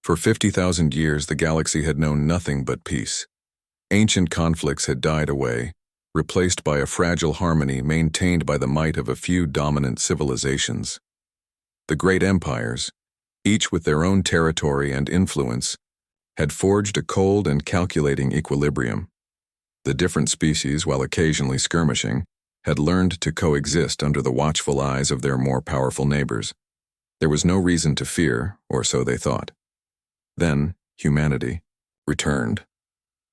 For 50,000 years, the galaxy had known nothing but peace. Ancient conflicts had died away, replaced by a fragile harmony maintained by the might of a few dominant civilizations. The great empires, each with their own territory and influence, had forged a cold and calculating equilibrium. The different species, while occasionally skirmishing, had learned to coexist under the watchful eyes of their more powerful neighbors. There was no reason to fear, or so they thought. Then, humanity returned.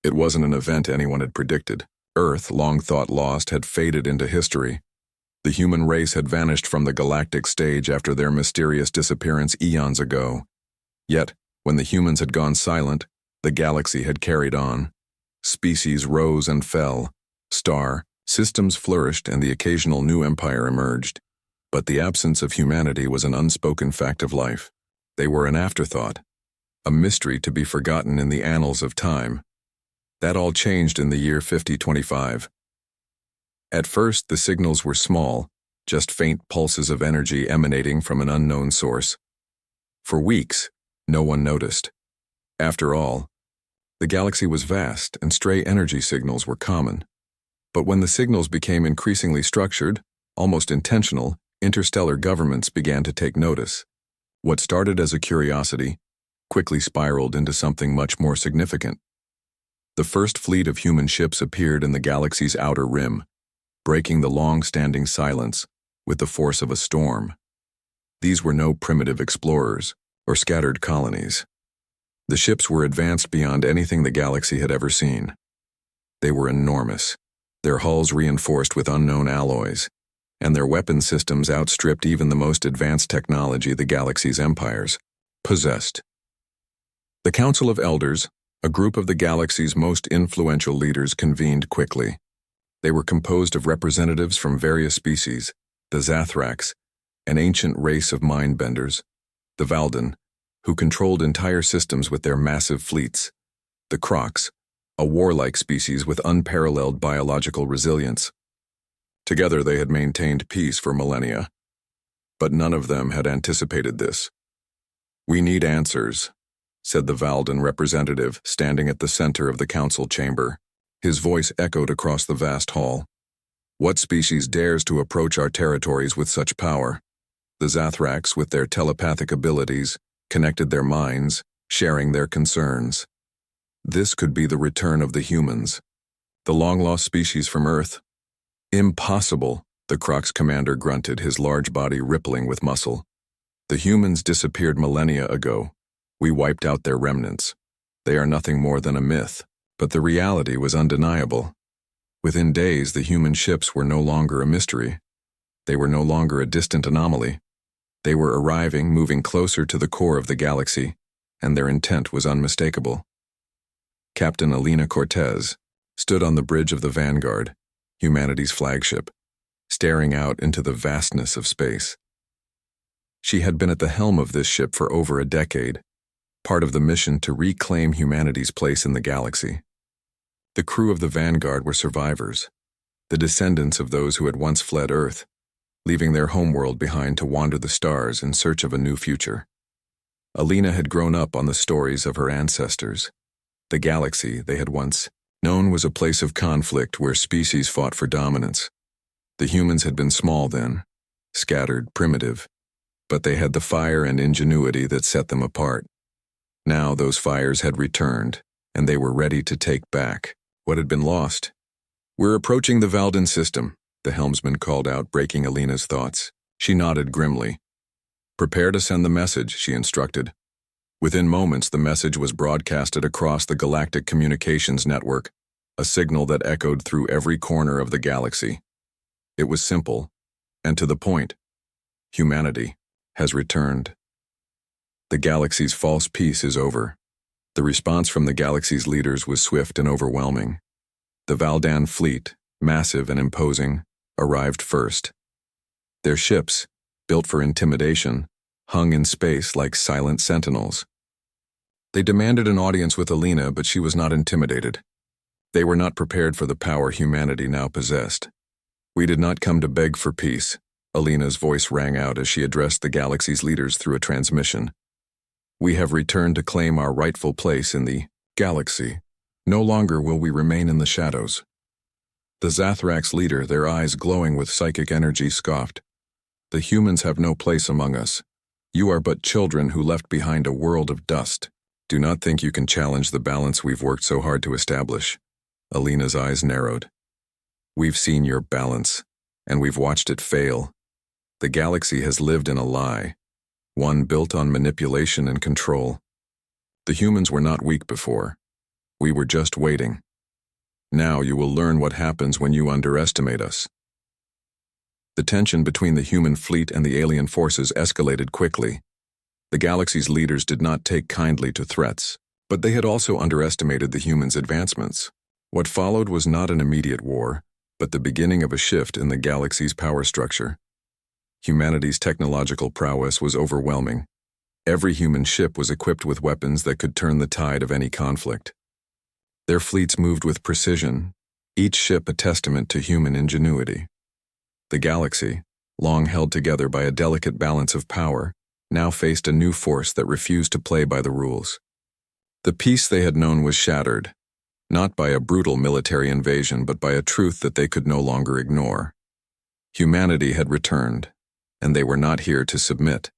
It wasn't an event anyone had predicted. Earth, long thought lost, had faded into history. The human race had vanished from the galactic stage after their mysterious disappearance eons ago. Yet, when the humans had gone silent, the galaxy had carried on. Species rose and fell. Systems flourished, and the occasional new empire emerged. But the absence of humanity was an unspoken fact of life. They were an afterthought, a mystery to be forgotten in the annals of time. That all changed in the year 5025. At first, the signals were small, just faint pulses of energy emanating from an unknown source. For weeks, no one noticed. After all, the galaxy was vast and stray energy signals were common. But when the signals became increasingly structured, almost intentional, interstellar governments began to take notice. What started as a curiosity quickly spiraled into something much more significant. The first fleet of human ships appeared in the galaxy's outer rim, breaking the long-standing silence with the force of a storm. These were no primitive explorers or scattered colonies. The ships were advanced beyond anything the galaxy had ever seen. They were enormous, their hulls reinforced with unknown alloys, and their weapon systems outstripped even the most advanced technology the galaxy's empires possessed. The Council of Elders, a group of the galaxy's most influential leaders, convened quickly. They were composed of representatives from various species: the Zathrax, an ancient race of mind-benders; the Valden, who controlled entire systems with their massive fleets; the Crocs, a warlike species with unparalleled biological resilience. Together they had maintained peace for millennia. But none of them had anticipated this. "We need answers," said the Valden representative, standing at the center of the council chamber. His voice echoed across the vast hall. "What species dares to approach our territories with such power?" The Zathrax, with their telepathic abilities, connected their minds, sharing their concerns. This could be the return of the humans, the long-lost species from Earth. "Impossible," the Croc's commander grunted, his large body rippling with muscle. "The humans disappeared millennia ago. We wiped out their remnants. They are nothing more than a myth." But the reality was undeniable. Within days, the human ships were no longer a mystery. They were no longer a distant anomaly. They were arriving, moving closer to the core of the galaxy, and their intent was unmistakable. Captain Alina Cortez stood on the bridge of the Vanguard, humanity's flagship, staring out into the vastness of space. She had been at the helm of this ship for over a decade, part of the mission to reclaim humanity's place in the galaxy. The crew of the Vanguard were survivors, the descendants of those who had once fled Earth, leaving their homeworld behind to wander the stars in search of a new future. Alina had grown up on the stories of her ancestors. The galaxy they had once known was a place of conflict where species fought for dominance. The humans had been small then, scattered, primitive, but they had the fire and ingenuity that set them apart. Now those fires had returned, and they were ready to take back what had been lost. "We're approaching the Valden system," the helmsman called out, breaking Alina's thoughts. She nodded grimly. "Prepare to send the message," she instructed. Within moments, the message was broadcasted across the galactic communications network, a signal that echoed through every corner of the galaxy. It was simple, and to the point. Humanity has returned. The galaxy's false peace is over. The response from the galaxy's leaders was swift and overwhelming. The Valdan fleet, massive and imposing, arrived first. Their ships, built for intimidation, hung in space like silent sentinels. They demanded an audience with Alina, but she was not intimidated. They were not prepared for the power humanity now possessed. "We did not come to beg for peace," Alina's voice rang out as she addressed the galaxy's leaders through a transmission. We have returned to claim our rightful place in the galaxy. No longer will we remain in the shadows. The Zathrak's leader, their eyes glowing with psychic energy, scoffed. The humans have no place among us. You are but children who left behind a world of dust. Do not think you can challenge the balance we've worked so hard to establish. Alina's eyes narrowed. We've seen your balance, and we've watched it fail. The galaxy has lived in a lie, one built on manipulation and control. The humans were not weak before. We were just waiting. Now you will learn what happens when you underestimate us. The tension between the human fleet and the alien forces escalated quickly. The galaxy's leaders did not take kindly to threats, but they had also underestimated the humans' advancements. What followed was not an immediate war, but the beginning of a shift in the galaxy's power structure. Humanity's technological prowess was overwhelming. Every human ship was equipped with weapons that could turn the tide of any conflict. Their fleets moved with precision, each ship a testament to human ingenuity. The galaxy, long held together by a delicate balance of power, now faced a new force that refused to play by the rules. The peace they had known was shattered, not by a brutal military invasion but by a truth that they could no longer ignore. Humanity had returned, and they were not here to submit.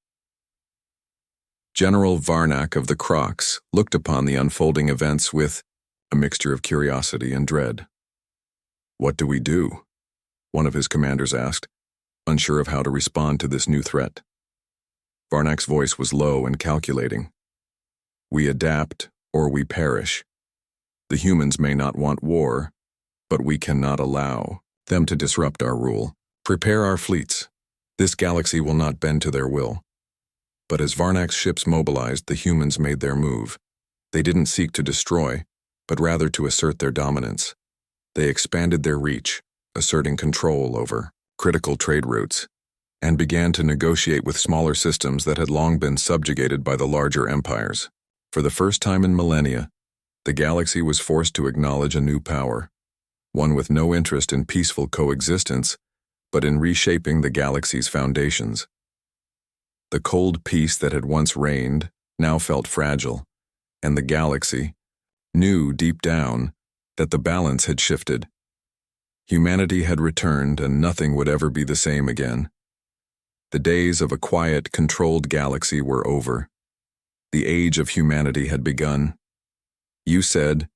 General Varnak of the Crocs looked upon the unfolding events with a mixture of curiosity and dread. "What do we do?" one of his commanders asked, unsure of how to respond to this new threat. Varnak's voice was low and calculating. "We adapt, or we perish. The humans may not want war, but we cannot allow them to disrupt our rule. Prepare our fleets. This galaxy will not bend to their will." But as Varnak's ships mobilized, the humans made their move. They didn't seek to destroy, but rather to assert their dominance. They expanded their reach, asserting control over critical trade routes, and began to negotiate with smaller systems that had long been subjugated by the larger empires. For the first time in millennia, the galaxy was forced to acknowledge a new power, one with no interest in peaceful coexistence, but in reshaping the galaxy's foundations. The cold peace that had once reigned now felt fragile, and the galaxy knew deep down that the balance had shifted. Humanity had returned, and nothing would ever be the same again. The days of a quiet, controlled galaxy were over. The age of humanity had begun. You said,